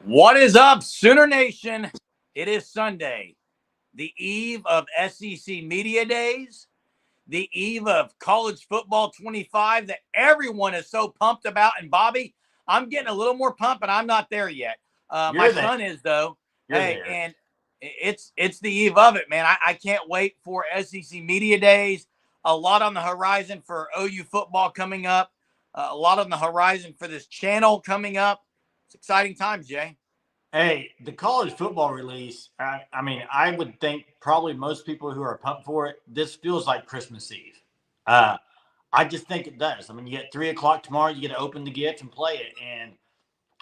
What is up, Sooner Nation? It is Sunday, the eve of SEC Media Days, the eve of College Football 25 that everyone is so pumped about. And Bobby, I'm getting a little more pumped, but I'm not there yet. My son is, though. You're there. And it's the eve of it, man. I can't wait for SEC Media Days. A lot on the horizon for OU football coming up. A lot on the horizon for this channel coming up. It's exciting times, Jay. Hey, the college football release, I would think probably most people who are pumped for it, this feels like Christmas Eve. I just think it does. I mean, you get 3 o'clock tomorrow, you get to open the gift and play it. And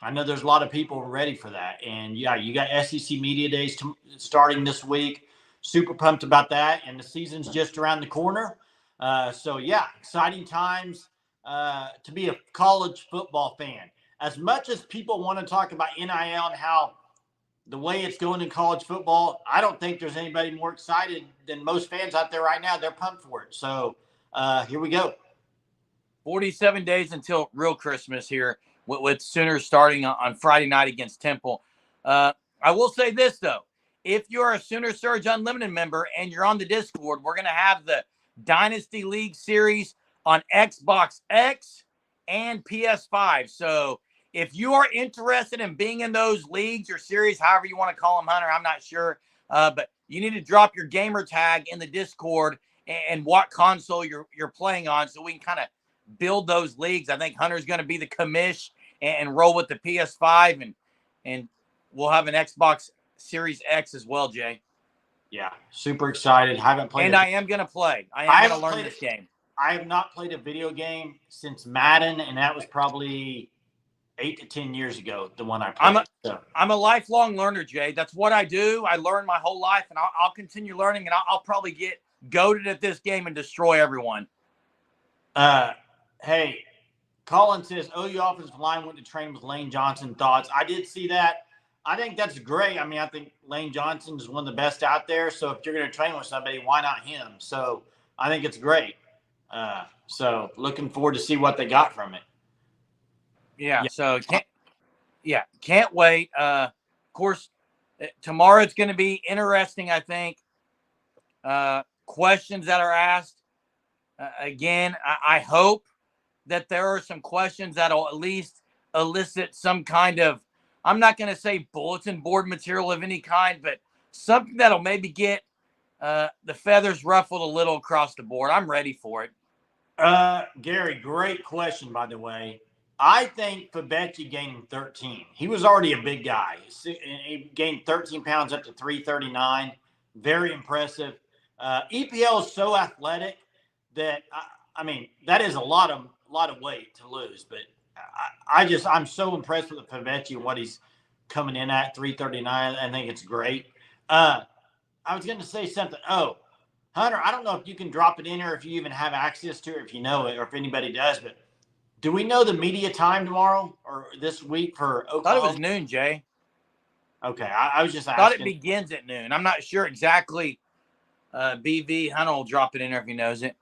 I know there's a lot of people ready for that. And, yeah, you got SEC Media Days starting this week. Super pumped about that. And the season's just around the corner. Exciting times to be a college football fan. As much as people want to talk about NIL and how the way it's going in college football, I don't think there's anybody more excited than most fans out there right now. They're pumped for it. So here we go. 47 days until real Christmas here with Sooners starting on Friday night against Temple. I will say this, though. If you're a Sooner Surge Unlimited member and you're on the Discord, we're going to have the Dynasty League series on Xbox X and PS5. So if you are interested in being in those leagues or series, however you want to call them, Hunter, I'm not sure. But you need to drop your gamer tag in the Discord and what console you're playing on so we can kind of build those leagues. I think Hunter's going to be the commish and roll with the PS5, and we'll have an Xbox Series X as well, Jay. Yeah, super excited. Haven't played. And I am going to play. I am going to learn this game. I have not played a video game since Madden, and that was probably 8 to 10 years ago, the one I played. I'm a lifelong learner, Jay. That's what I do. I learn my whole life, and I'll continue learning, and I'll probably get goated at this game and destroy everyone. Hey, Colin says, OU offensive line went to train with Lane Johnson. Thoughts? I did see that. I think that's great. I mean, I think Lane Johnson is one of the best out there. So if you're going to train with somebody, why not him? So I think it's great. So looking forward to see what they got from it. Yeah. So can't wait. Of course, tomorrow it's going to be interesting. I think questions that are asked. Again, I hope that there are some questions that'll at least elicit some kind of, I'm not going to say bulletin board material of any kind, but something that'll maybe get the feathers ruffled a little across the board. I'm ready for it. Gary, great question, by the way. I think Fabechi gained 13. He was already a big guy. He gained 13 pounds up to 339. Very impressive. EPL is so athletic that, that is a lot of weight to lose. But I'm so impressed with Fabechi and what he's coming in at, 339. I think it's great. I was going to say something. Oh, Hunter, I don't know if you can drop it in or if you even have access to it, if you know it, or if anybody does, but do we know the media time tomorrow or this week for Oklahoma? I thought it was noon, Jay. Okay, I was just asking. I thought it begins at noon. I'm not sure exactly. BV, Hunter will drop it in there if he knows it.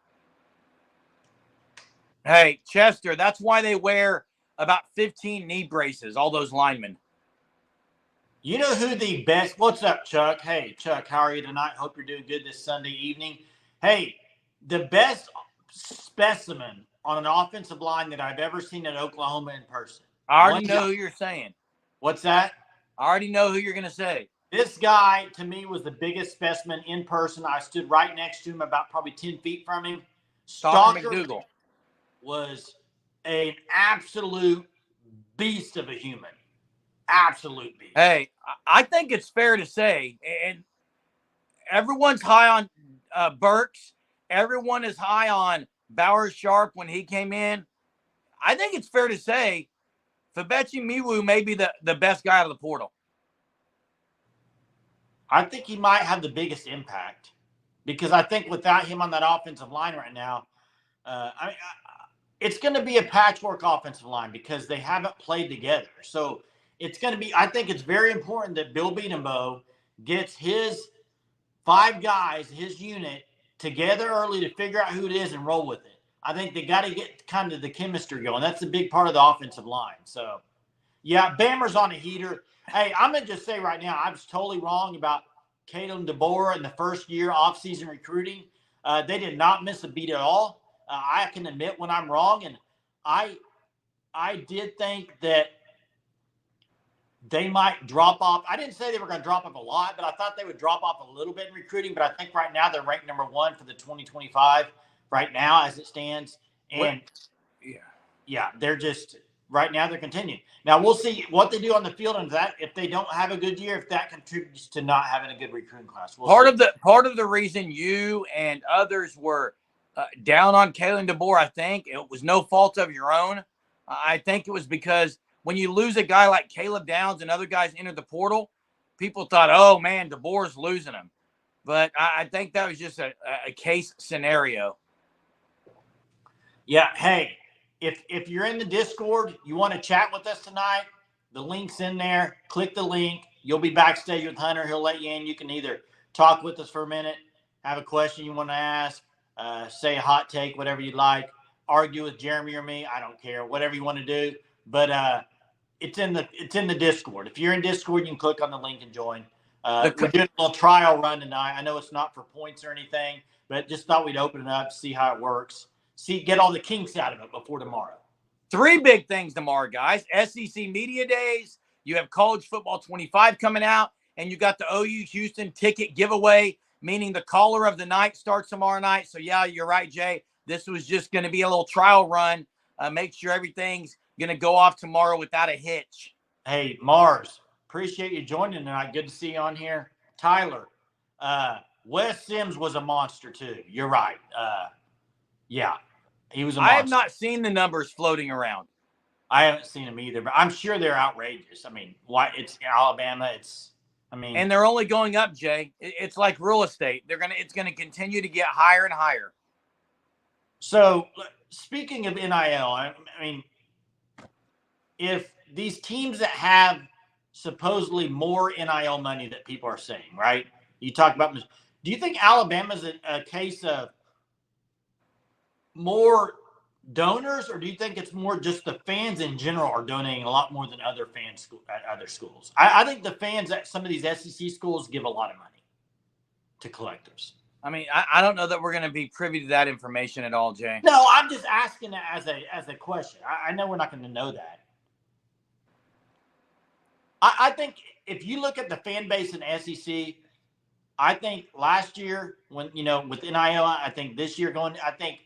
Hey, Chester, that's why they wear about 15 knee braces, all those linemen. You know who the best – what's up, Chuck? Hey, Chuck, how are you tonight? Hope you're doing good this Sunday evening. Hey, the best specimen on an offensive line that I've ever seen at Oklahoma in person. I already know who you're saying. What's that? I already know who you're going to say. This guy, to me, was the biggest specimen in person. I stood right next to him, about probably 10 feet from him. Stalker McDougal was an absolute beast of a human. Absolute beast. Hey, I think it's fair to say, and everyone's high on Burks. Everyone is high on Bowers Sharp when he came in. I think it's fair to say Fabechi Miwu may be the best guy out of the portal. I think he might have the biggest impact because I think without him on that offensive line right now, it's going to be a patchwork offensive line because they haven't played together. So it's going to be – I think it's very important that Bill Beatenbow gets his 5 guys, his unit, together early to figure out who it is and roll with it. I think they got to get kind of the chemistry going. That's a big part of the offensive line. So, yeah, Bammer's on a heater. Hey, I'm going to just say right now, I was totally wrong about Kalen DeBoer in the first year offseason recruiting. They did not miss a beat at all. I can admit when I'm wrong, and I did think that they might drop off. I didn't say they were going to drop off a lot, but I thought they would drop off a little bit in recruiting. But I think right now they're ranked number 1 for the 2025 right now as it stands. And yeah, they're just right now they're continuing. Now we'll see what they do on the field, and that if they don't have a good year, if that contributes to not having a good recruiting class. Part of the reason you and others were down on Kalen DeBoer, I think it was no fault of your own. I think it was because when you lose a guy like Caleb Downs and other guys enter the portal, people thought, oh man, DeBoer's losing him. But I think that was just a case scenario. Yeah. Hey, if you're in the Discord, you want to chat with us tonight, the link's in there. Click the link. You'll be backstage with Hunter. He'll let you in. You can either talk with us for a minute, have a question you want to ask, say a hot take, whatever you'd like, argue with Jeremy or me. I don't care, whatever you want to do. But it's in the Discord. If you're in Discord, you can click on the link and join. We're doing a little trial run tonight. I know it's not for points or anything, but just thought we'd open it up, see how it works, get all the kinks out of it before tomorrow. 3 big things tomorrow, guys. SEC Media Days. You have College Football 25 coming out, and you got the OU Houston ticket giveaway, meaning the caller of the night starts tomorrow night. So, yeah, you're right, Jay. This was just going to be a little trial run. Make sure everything's going to go off tomorrow without a hitch. Hey, Mars, appreciate you joining tonight. Good to see you on here. Tyler, Wes Sims was a monster too. You're right. Yeah, he was a monster. I have not seen the numbers floating around. I haven't seen them either, but I'm sure they're outrageous. I mean, why? It's Alabama. And they're only going up, Jay. It's like real estate. It's gonna continue to get higher and higher. So, speaking of NIL, I mean, if these teams that have supposedly more NIL money that people are saying, right? You talk about, do you think Alabama's a case of more donors, or do you think it's more just the fans in general are donating a lot more than other fans at other schools? I think the fans at some of these SEC schools give a lot of money to collectors. I mean, I don't know that we're going to be privy to that information at all, Jay. No, I'm just asking it as a question. I know we're not going to know that. I think if you look at the fan base in SEC, I think last year with NIL, I think this year I think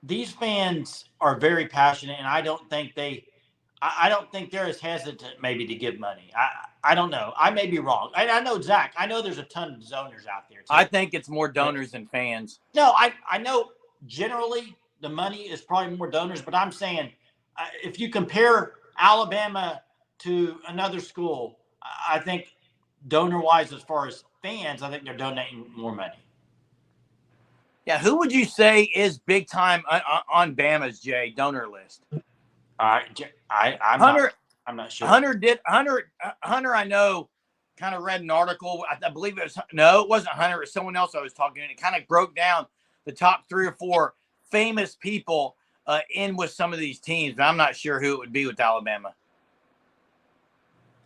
these fans are very passionate, and I don't think they're as hesitant maybe to give money. I don't know. I may be wrong. I know, Zach. I know there's a ton of donors out there too. I think it's more donors than fans. No, I know generally the money is probably more donors, but I'm saying if you compare Alabama to another school, I think donor-wise, as far as fans, I think they're donating more money. Yeah, who would you say is big time on Bama's donor list? I'm not sure. Hunter, I know, kind of read an article. I believe it wasn't Hunter. It was someone else I was talking to. And it kind of broke down the top 3 or 4 famous people in with some of these teams. But I'm not sure who it would be with Alabama.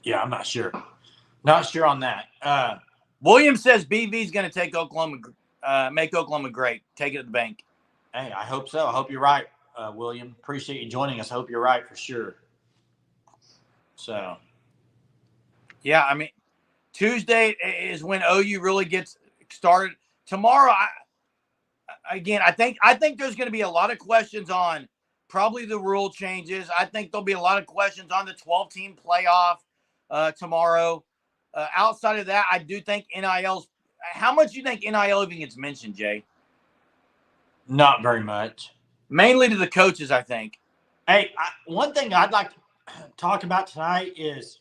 Yeah, I'm not sure. Not sure on that. Williams says BV's going to take Oklahoma, make Oklahoma great. Take it to the bank. Hey, I hope so. I hope you're right, William. Appreciate you joining us. I hope you're right for sure. So, yeah, I mean, Tuesday is when OU really gets started. Tomorrow, I think there's going to be a lot of questions on probably the rule changes. I think there'll be a lot of questions on the 12-team playoff tomorrow. Outside of that, I do think NIL's. How much do you think NIL even gets mentioned, Jay? Not very much. Mainly to the coaches, I think. Hey, one thing I'd like to talk about tonight is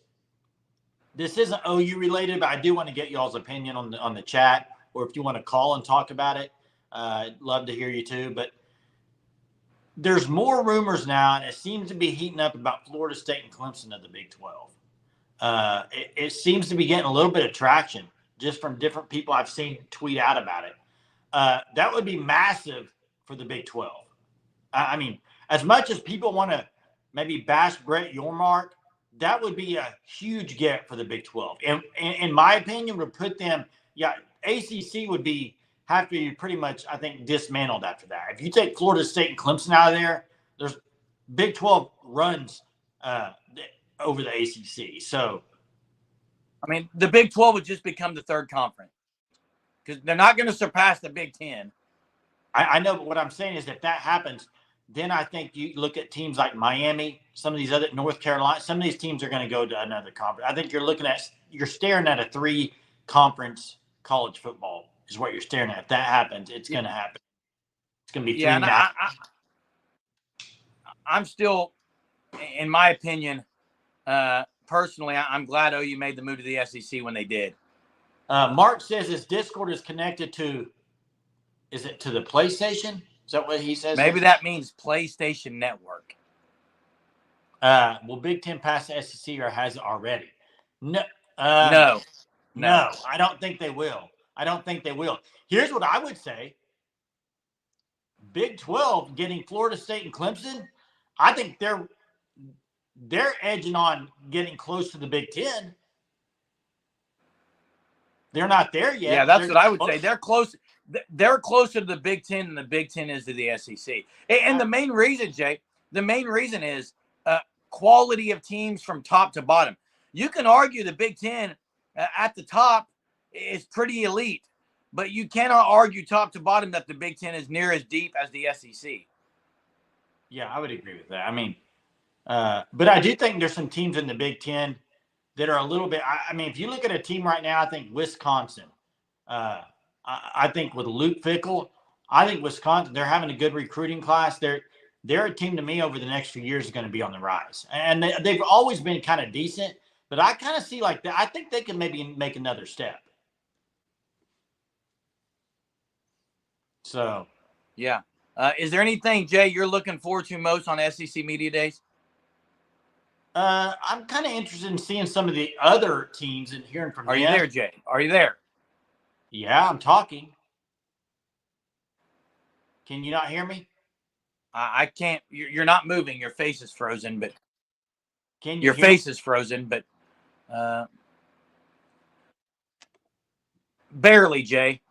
this isn't OU related, but I do want to get y'all's opinion on the chat, or if you want to call and talk about it, I'd love to hear you too. But there's more rumors now, and it seems to be heating up about Florida State and Clemson of the Big 12. It seems to be getting a little bit of traction just from different people I've seen tweet out about it. That would be massive for the Big 12. I mean, as much as people want to maybe bash Brett Yormark, that would be a huge get for the Big 12. And in my opinion, would put them, ACC would have to be pretty much, I think, dismantled after that. If you take Florida State and Clemson out of there, there's Big 12 runs over the ACC. So, I mean, the Big 12 would just become the third conference because they're not going to surpass the Big 10. I know, but what I'm saying is if that happens, then I think you look at teams like Miami, some of these other North Carolina, some of these teams are going to go to another conference. I think you're staring at a 3-conference college football is what you're staring at. If that happens, it's going to happen. It's going to be 3 and I'm still, in my opinion, personally, I'm glad OU made the move to the SEC when they did. Mark says his Discord is connected to, is it to the PlayStation? Is that what he says? Maybe that means PlayStation Network. Will Big Ten pass the SEC or has it already? No. No. I don't think they will. Here's what I would say. Big 12 getting Florida State and Clemson, I think they're edging on getting close to the Big 10. They're not there yet. Yeah, that's what I would say. They're close. They're closer to the Big Ten than the Big Ten is to the SEC. And the main reason, Jay, is quality of teams from top to bottom. You can argue the Big Ten at the top is pretty elite, but you cannot argue top to bottom that the Big Ten is near as deep as the SEC. Yeah, I would agree with that. I mean, but I do think there's some teams in the Big Ten that are a little bit. I mean, if you look at a team right now, I think Wisconsin. I think with Luke Fickell, I think Wisconsin, they're having a good recruiting class. They're a team to me over the next few years is going to be on the rise. And they've always been kind of decent, but I kind of see like that. I think they can maybe make another step. So, yeah. Is there anything, Jay, you're looking forward to most on SEC Media Days? I'm kind of interested in seeing some of the other teams and hearing from them. Are you there, Jay? Are you there? Yeah, I'm talking. Can you not hear me? I can't. You're not moving. Your face is frozen, but your face is frozen, but barely, Jay.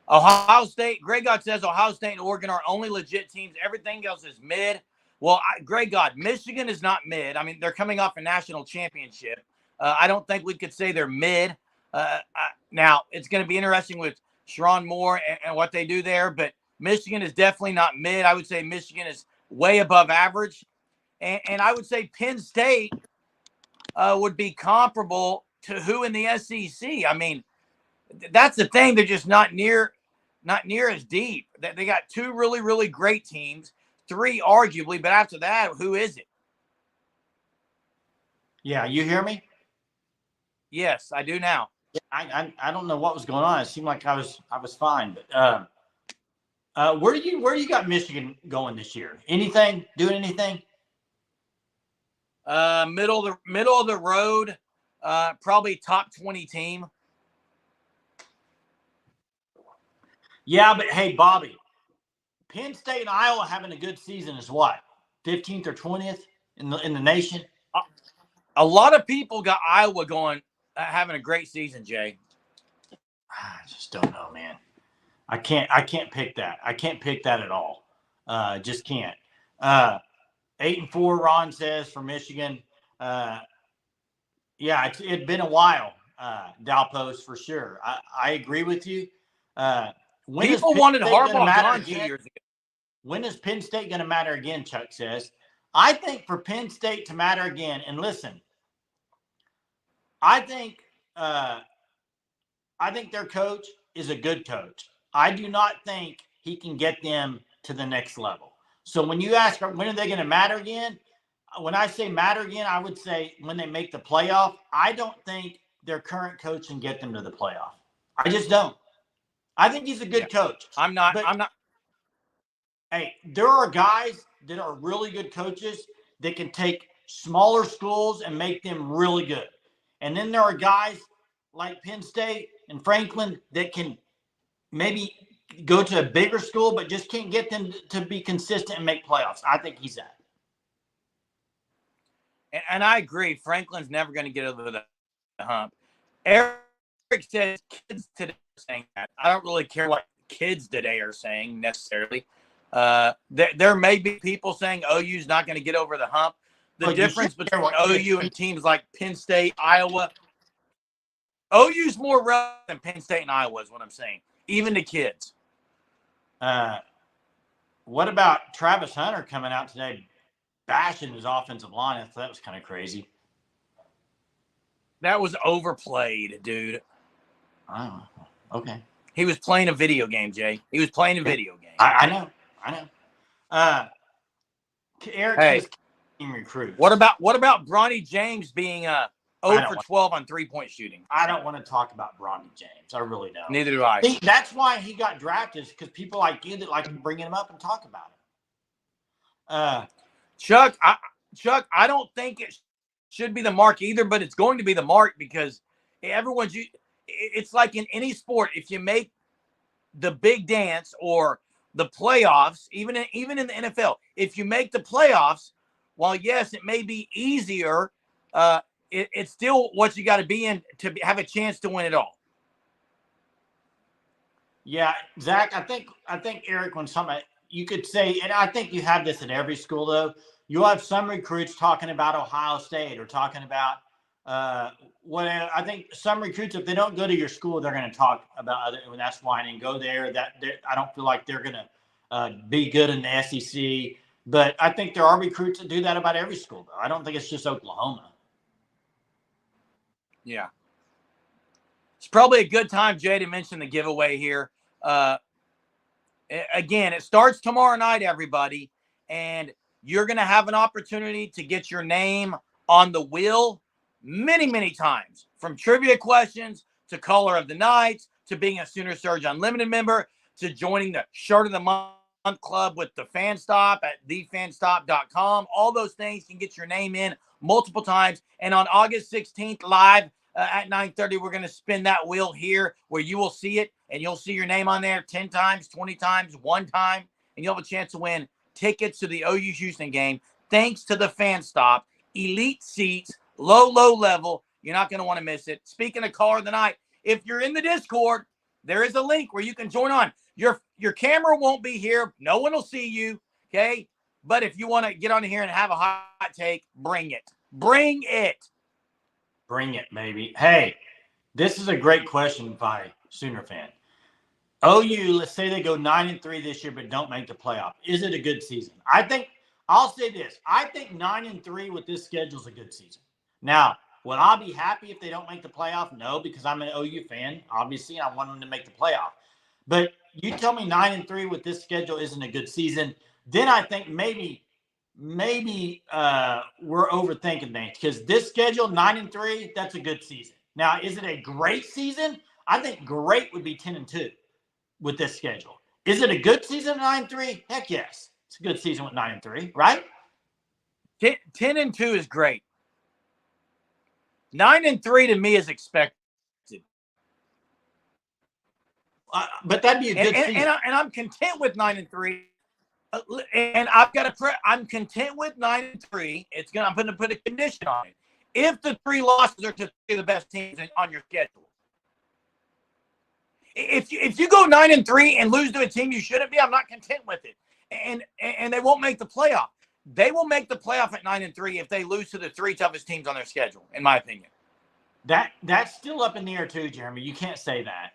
Ohio State. Greg God says Ohio State and Oregon are only legit teams. Everything else is mid. Well, Greg God, Michigan is not mid. I mean, they're coming off a national championship. I don't think we could say they're mid. Now, it's going to be interesting with Sharon Moore and what they do there, but Michigan is definitely not mid. I would say Michigan is way above average. And I would say Penn State would be comparable to who in the SEC? I mean, that's the thing. They're just not near as deep. They got 2 really, really great teams, 3 arguably, but after that, who is it? Yeah, you hear me? Yes, I do now. I don't know what was going on. It seemed like I was fine, but where do you got Michigan going this year? Anything? Doing anything? Middle of the road, probably top 20 team. Yeah, but hey, Bobby, Penn State and Iowa having a good season is what? 15th or 20th in the nation? A lot of people got Iowa going, having a great season, Jay. I just don't know, man. I can't pick that. I can't pick that at all. Just can't. 8-4, Ron says, for Michigan. Yeah, it's been a while, Dalpost, for sure. I agree with you. People wanted Harbaugh gone 2 years ago. When is Penn State going to matter again, Chuck says? I think for Penn State to matter again, and listen, I think their coach is a good coach. I do not think he can get them to the next level. So when you ask when are they going to matter again, when I say matter again, I would say when they make the playoff. I don't think their current coach can get them to the playoff. I just don't. I think he's a good coach. I'm not. Hey, there are guys that are really good coaches that can take smaller schools and make them really good. And then there are guys like Penn State and Franklin that can maybe go to a bigger school, but just can't get them to be consistent and make playoffs. I think he's that. And I agree. Franklin's never going to get over the hump. Eric says kids today are saying that. I don't really care what kids today are saying necessarily. There may be people saying OU's not going to get over the hump. The difference between OU and teams like Penn State, Iowa, OU's more relevant than Penn State and Iowa is what I'm saying, even to kids. What about Travis Hunter coming out today bashing his offensive line? I thought that was kind of crazy. That was overplayed, dude. Oh, okay. He was playing a video game, Jay. He was playing a video game. I know. Eric says team recruits. What about Bronny James being 0 for 12 on 3-point shooting? I don't want to talk about Bronny James. I really don't. Neither do I. That's why he got drafted, because people like you that like bringing him up and talk about him. Chuck, I don't think it should be the mark either, but it's going to be the mark because it's like in any sport. If you make the big dance or the playoffs, even in the NFL, if you make the playoffs, while yes, it may be easier, it's still what you got to be in to have a chance to win it all. Yeah, Zach, I think Eric, when somebody, you could say, and I think you have this at every school though, you'll have some recruits talking about Ohio State or talking about I think some recruits, if they don't go to your school, they're going to talk about other, and that's why I didn't go there. I don't feel like they're going to be good in the SEC. But I think there are recruits that do that about every school, though. I don't think it's just Oklahoma. Yeah. It's probably a good time, Jay, to mention the giveaway here. Again, it starts tomorrow night, everybody, and you're going to have an opportunity to get your name on the wheel many, many times, from trivia questions to caller of the night to being a Sooner Surge Unlimited member to joining the Shirt of the Month Club with the Fan Stop at thefanstop.com. All those things can get your name in multiple times. And on August 16th, live at 9:30, we're going to spin that wheel here where you will see it, and you'll see your name on there 10 times, 20 times, 1 time, and you'll have a chance to win tickets to the OU Houston game thanks to the Fan Stop. Elite seats, low level. You're not going to want to miss it. Speaking of caller of the night, if you're in the Discord, there is a link where you can join on. Your camera won't be here. No one will see you, okay? But if you want to get on here and have a hot take, bring it. Bring it. Bring it, baby. Hey, this is a great question by Sooner fan. OU, let's say they go 9-3 this year, but don't make the playoff. Is it a good season? I'll say this. I think 9-3 with this schedule is a good season. Now, will I be happy if they don't make the playoff? No, because I'm an OU fan, obviously, and I want them to make the playoff. But you tell me 9-3 with this schedule isn't a good season, then I think maybe we're overthinking things, because this schedule, 9-3, that's a good season. Now, is it a great season? I think great would be 10-2 with this schedule. Is it a good season, 9-3? Heck yes. It's a good season with 9-3, right? 10-2 is great. 9-3 to me is expected. But that'd be a good season. And I'm content with 9-3. And I'm content with 9-3. I'm going to put a condition on it. If the 3 losses are to the best teams on your schedule. If you go 9-3 and lose to a team you shouldn't be, I'm not content with it. And they won't make the playoff. They will make the playoff at 9-3 if they lose to the 3 toughest teams on their schedule, in my opinion. That's still up in the air too, Jeremy. You can't say that.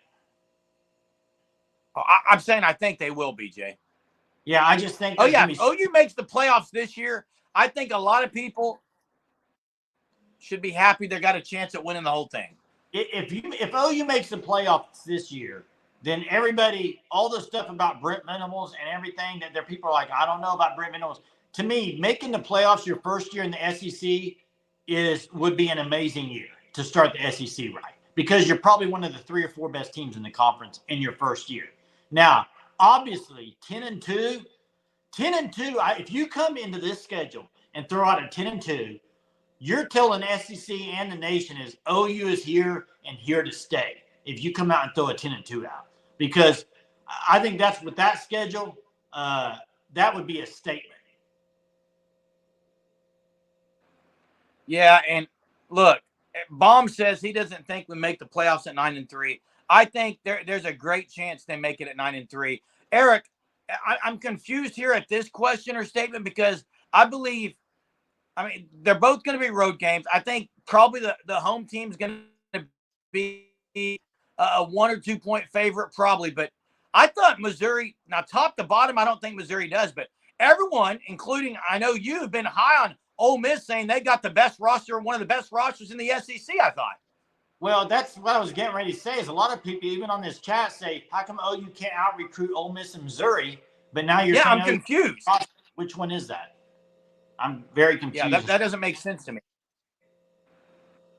I'm saying I think they will be, Jay. Yeah, I just think. OU makes the playoffs this year. I think a lot of people should be happy they got a chance at winning the whole thing. If OU makes the playoffs this year, then everybody, all the stuff about Brent Venables and everything that people are like, I don't know about Brent Venables. To me, making the playoffs your first year in the SEC would be an amazing year to start the SEC right, because you're probably one of the 3 or 4 best teams in the conference in your first year. Now, obviously, 10-2, if you come into this schedule and throw out a 10-2, you're telling SEC and the nation is OU is here and here to stay if you come out and throw a 10-2 out. Because I think that's with that schedule, that would be a statement. Yeah, and look, Baum says he doesn't think we make the playoffs at 9-3. I think there's a great chance they make it at 9-3. Eric, I'm confused here at this question or statement because I believe, I mean, they're both going to be road games. I think probably the home team's going to be a 1 or 2 point favorite, probably. But I thought Missouri, now top to bottom, I don't think Missouri does, but everyone, including I know you, have been high on Ole Miss, saying they got the best roster, one of the best rosters in the SEC. I thought. Well, that's what I was getting ready to say. Is a lot of people, even on this chat, say, "How come OU can't out recruit Ole Miss and Missouri?" But now you're Yeah, saying, I'm confused. which one is that? I'm very Yeah, confused. that doesn't make sense to me.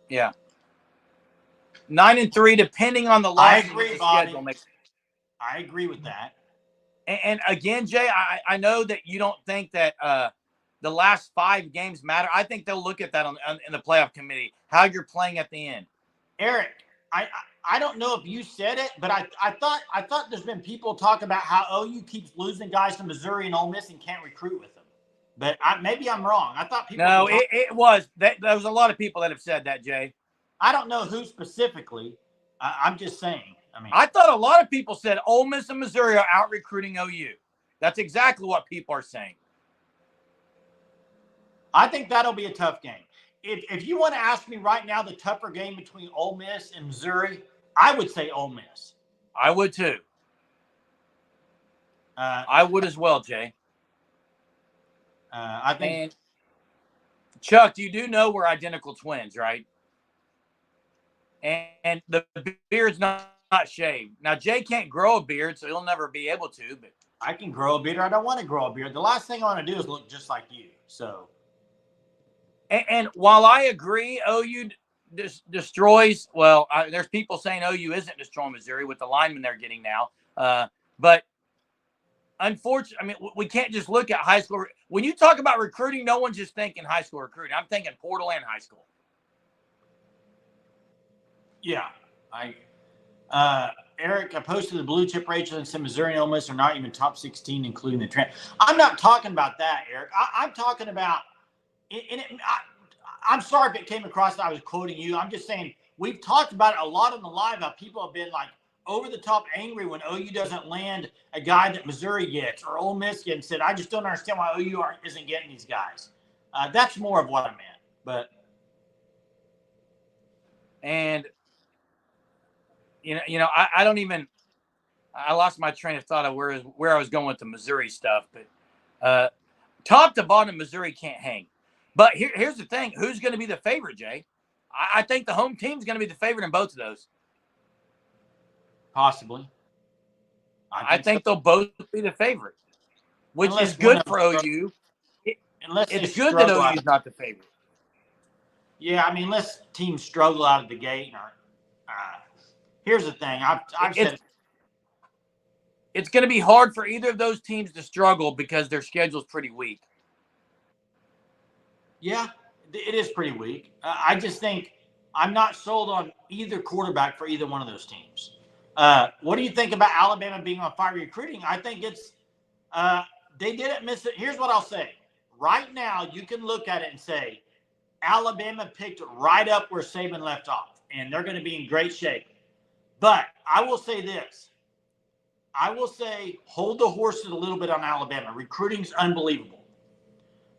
Yeah, 9-3, depending on the I loss agree, the Bobby. schedule makes. I agree with that. And again, Jay, I know that you don't think that the last 5 games matter. I think they'll look at that in the playoff committee, how you're playing at the end. Eric, I don't know if you said it, but I thought there's been people talk about how OU keeps losing guys to Missouri and Ole Miss and can't recruit with them. But maybe I'm wrong. I thought people. No, it was. There was a lot of people that have said that, Jay. I don't know who specifically. I'm just saying. I mean, I thought a lot of people said Ole Miss and Missouri are out recruiting OU. That's exactly what people are saying. I think that'll be a tough game. If you want to ask me right now the tougher game between Ole Miss and Missouri, I would say Ole Miss. I would too. I would as well, Jay. I think. And Chuck, you do know we're identical twins, right? And the beard's not shaved. Now, Jay can't grow a beard, so he'll never be able to. But I can grow a beard. I don't want to grow a beard. The last thing I want to do is look just like you. So. And while I agree, OU destroys. Well, there's people saying OU isn't destroying Missouri with the linemen they're getting now. But unfortunately, I mean, we can't just look at high school. When you talk about recruiting, no one's just thinking high school recruiting. I'm thinking portal and high school. Yeah, Eric, I posted the blue chip rates and said Missouri and Ole Miss are not even top 16, including the trend. I'm not talking about that, Eric. I'm talking about. I'm sorry if it came across that I was quoting you. I'm just saying we've talked about it a lot on the live. How people have been like over the top angry when OU doesn't land a guy that Missouri gets or Ole Miss gets, and said, I just don't understand why OU isn't getting these guys. That's more of what I meant. But and I don't even. I lost my train of thought of where I was going with the Missouri stuff, but top to bottom, Missouri can't hang. But here's the thing: who's going to be the favorite, Jay? I think the home team's going to be the favorite in both of those. Possibly. I think they'll both be the favorite, which is good for OU. It's good that OU is not the favorite. Yeah, I mean, unless teams struggle out of the gate. Here's the thing: I've said it's going to be hard for either of those teams to struggle because their schedule's pretty weak. Yeah, it is pretty weak. I just think I'm not sold on either quarterback for either one of those teams. What do you think about Alabama being on fire recruiting? I think it's they didn't miss it. Here's what I'll say. Right now, you can look at it and say Alabama picked right up where Saban left off, and they're going to be in great shape. But I will say this. I will say hold the horses a little bit on Alabama. Recruiting's unbelievable.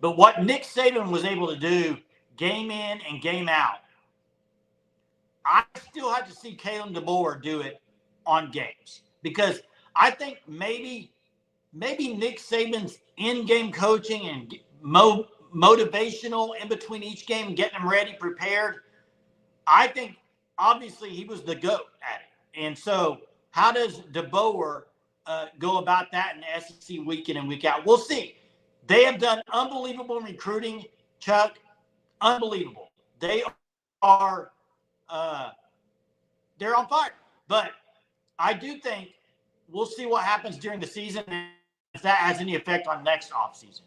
But what Nick Saban was able to do game in and game out, I still have to see Kalen DeBoer do it on games. Because I think maybe Nick Saban's in-game coaching and motivational in between each game, getting them ready, prepared, I think obviously he was the GOAT at it. And so how does DeBoer go about that in the SEC week in and week out? We'll see. They have done unbelievable recruiting, Chuck. Unbelievable. They are they're on fire. But I do think we'll see what happens during the season if that has any effect on next offseason.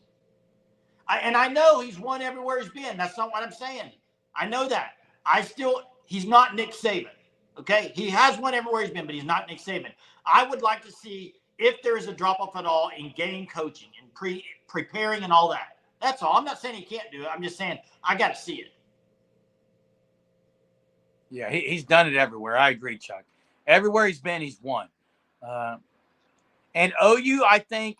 And I know he's won everywhere he's been. That's not what I'm saying. I know that. He's not Nick Saban. Okay? He has won everywhere he's been, but he's not Nick Saban. I would like to see if there is a drop-off at all in game coaching and preparing and all that. That's all. I'm not saying he can't do it. I'm just saying I got to see it. Yeah, he's done it everywhere. I agree, Chuck. Everywhere he's been, he's won. And OU, I think,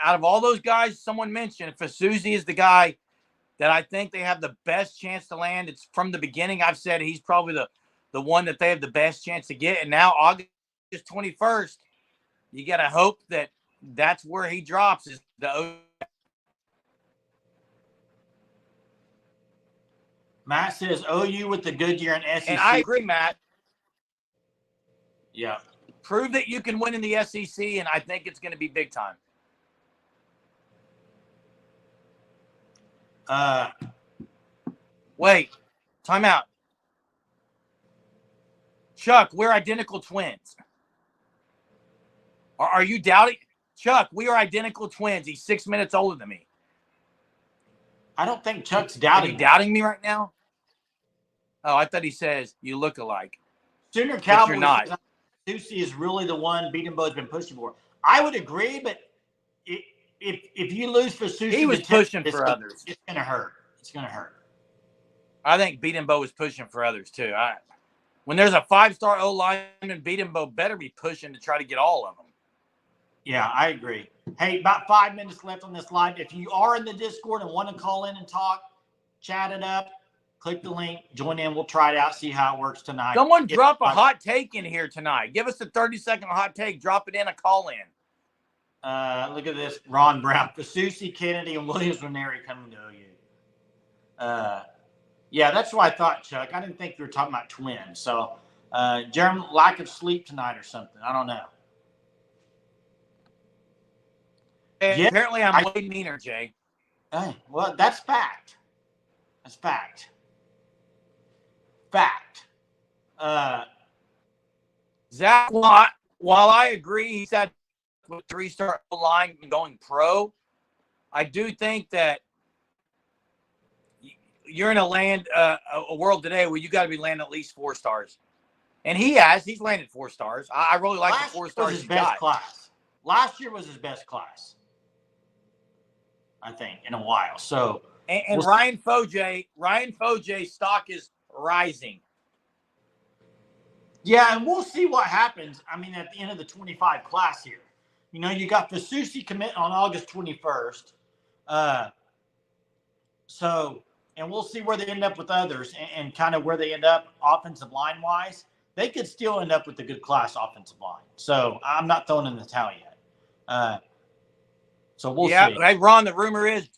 out of all those guys someone mentioned, Fasuzi is the guy that I think they have the best chance to land. It's from the beginning. I've said he's probably the one that they have the best chance to get. And now August 21st, you got to hope that that's where he drops is the OU. Matt says OU with the good year in SEC. And I agree, Matt. Yeah. Prove that you can win in the SEC, and I think it's going to be big time. Wait, time out. Chuck, we're identical twins. Are you doubting? Chuck, we are identical twins. He's 6 minutes older than me. I don't think Chuck's doubting. Are you doubting me right now? Oh, I thought he says you look alike. Sooner Cowboys. You're not. Susie is really the one Beatonbo's been pushing for. I would agree, but if you lose for Susie, he was pushing for others. It's going to hurt. It's going to hurt. I think Beatonbo was pushing for others too. When there's a 5-star O lineman, Beatonbo better be pushing to try to get all of them. Yeah, I agree. Hey, about 5 minutes left on this live. If you are in the Discord and want to call in and talk, chat it up. Click the link, join in. We'll try it out, see how it works tonight. Someone drop a hot take in here tonight. Give us a 30-second hot take. Drop it in a call in. Look at this. Ron Brown. Fasusi, Kennedy, and Williams Ranieri coming to OU. Yeah, that's what I thought, Chuck. I didn't think you were talking about twins. So, Jeremy, lack of sleep tonight or something. I don't know. Yeah, apparently I'm way meaner, Jay. Well, that's fact. That's fact. Zach, while I agree he's had a 3-star line going pro, I do think that you're in a world today where you got to be landing at least 4 stars. And he's landed 4 stars. I really like the 4 stars he's got. Class. Last year was his best class, I think, in a while. So, and Ryan Fojay's stock is rising. Yeah, and we'll see what happens. I mean, at the end of the 25 class here, you know, you got Fasusi commit on August 21st. And we'll see where they end up with others and kind of where they end up offensive line wise. They could still end up with a good class offensive line. So I'm not throwing in the towel yet. So we'll see. Hey, Ron, the rumor is,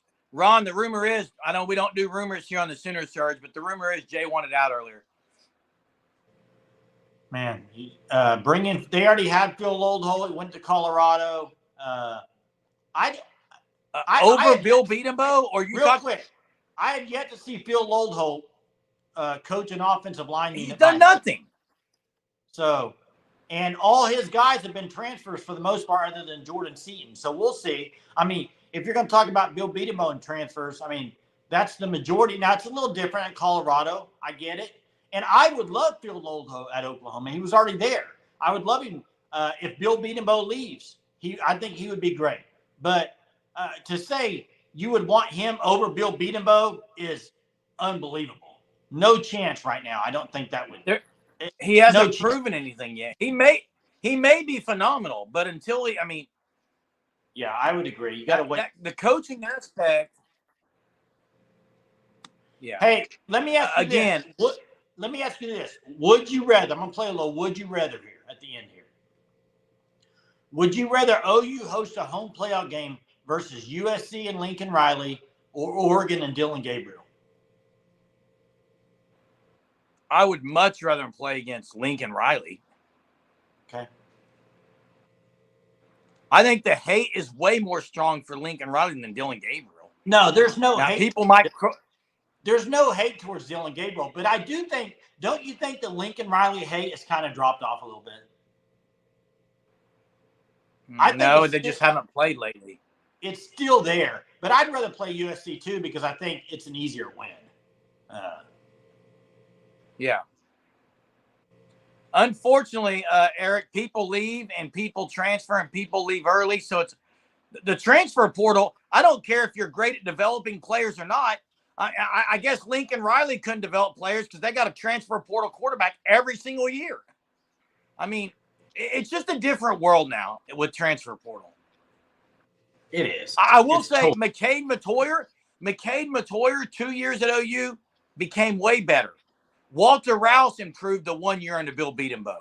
I know we don't do rumors here on the Sooner Surge, but the rumor is Jay wanted out earlier. Man, they already had Phil Oldhole. He went to Colorado. Over Bill Beatonbo, or you real quick? I had yet to see Phil Oldhole coach an offensive line. He's done nothing. So, and all his guys have been transfers for the most part, other than Jordan Seaton. So we'll see. I mean, if you're going to talk about Bill Beatonbo and transfers, I mean, that's the majority. Now, it's a little different at Colorado. I get it. And I would love Phil Oldhole at Oklahoma. He was already there. I would love him if Bill Beatonbo leaves. I think he would be great. But to say you would want him over Bill Beatonbo is unbelievable. No chance right now. I don't think that would. He hasn't proven anything yet. He may be phenomenal, but until yeah, I would agree. You got to wait. The coaching aspect. Yeah. Hey, let me ask you again. Let me ask you this. Would you rather, I'm going to play a little would you rather here at the end here. Would you rather OU host a home playoff game versus USC and Lincoln Riley or Oregon and Dillon Gabriel? I would much rather play against Lincoln Riley. Okay. I think the hate is way more strong for Lincoln Riley than Dillon Gabriel. No, there's no hate. People might... There's no hate towards Dillon Gabriel, but I do think, don't you think the Lincoln Riley hate has kind of dropped off a little bit? No, they just haven't played lately. It's still there, but I'd rather play USC too because I think it's an easier win. Yeah. Unfortunately, Eric, people leave and people transfer and people leave early. So it's the transfer portal. I don't care if you're great at developing players or not. I guess Lincoln Riley couldn't develop players because they got a transfer portal quarterback every single year. I mean, it's just a different world now with transfer portal. It is. I will say McCade Matoyer 2 years at OU became way better. Walter Rouse improved the 1 year under Bill Bedenbaugh.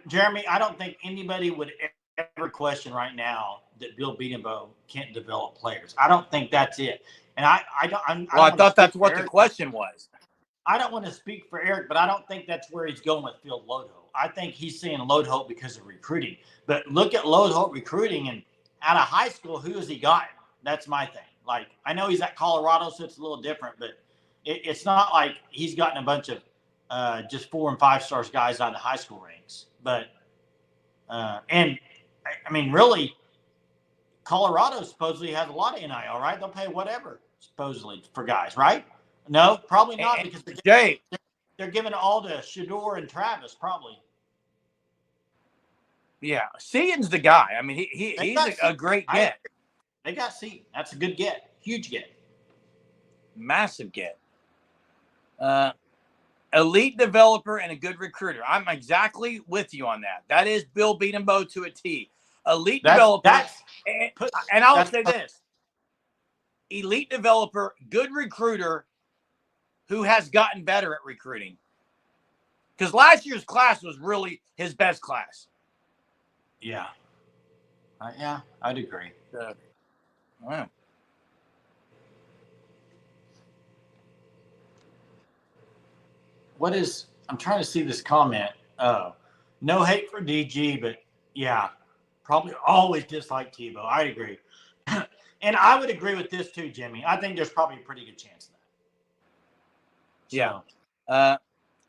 Jeremy, I don't think anybody would ever question right now that Bill Bedenbaugh can't develop players. I don't think that's it. And I thought that's what the question was. I don't want to speak for Eric, but I don't think that's where he's going with Phil Lodeholt. I think he's seeing Lodeholt because of recruiting. But look at Lodeholt recruiting, and out of high school, who has he gotten? That's my thing. Like, I know he's at Colorado, so it's a little different, but it's not like he's gotten a bunch of just 4 and 5 stars guys out of the high school ranks. But and I mean, really, Colorado supposedly has a lot of NIL, right? They'll pay whatever supposedly for guys, right? No, probably not, because they're giving it all to Shador and Travis, probably. Yeah, Seaton's the guy. I mean, he's a great get. They got Seaton. That's a good get. Huge get. Massive get. Elite developer and a good recruiter. I'm exactly with you on that. That is Bill Bedenbaugh to a T. Elite developer. And I'll say this. Elite developer, good recruiter who has gotten better at recruiting. Because last year's class was really his best class. Yeah. Yeah, I'd agree. Wow. I'm trying to see this comment. No hate for DG, but yeah, probably always dislike Tebow. I agree. And I would agree with this too, Jimmy. I think there's probably a pretty good chance of that. So. Yeah.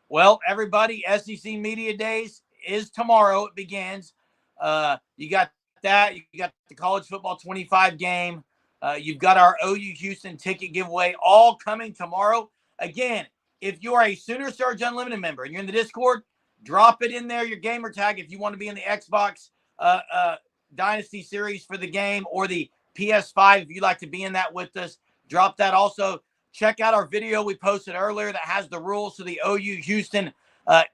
Well, everybody, SEC Media Days is tomorrow. It begins. You got that. You got the college football 25 game. You've got our OU Houston ticket giveaway all coming tomorrow. Again, if you are a Sooner Surge Unlimited member and you're in the Discord, drop it in there, your gamer tag. If you want to be in the Xbox Dynasty series for the game or the PS5, if you'd like to be in that with us, drop that. Also, check out our video we posted earlier that has the rules to the OU Houston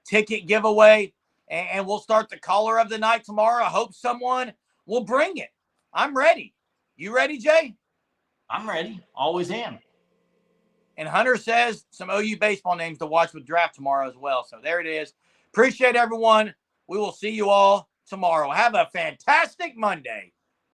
ticket giveaway. And we'll start the caller of the night tomorrow. I hope someone will bring it. I'm ready. You ready, Jay? I'm ready. Always am. And Hunter says some OU baseball names to watch with draft tomorrow as well. So there it is. Appreciate everyone. We will see you all tomorrow. Have a fantastic Monday.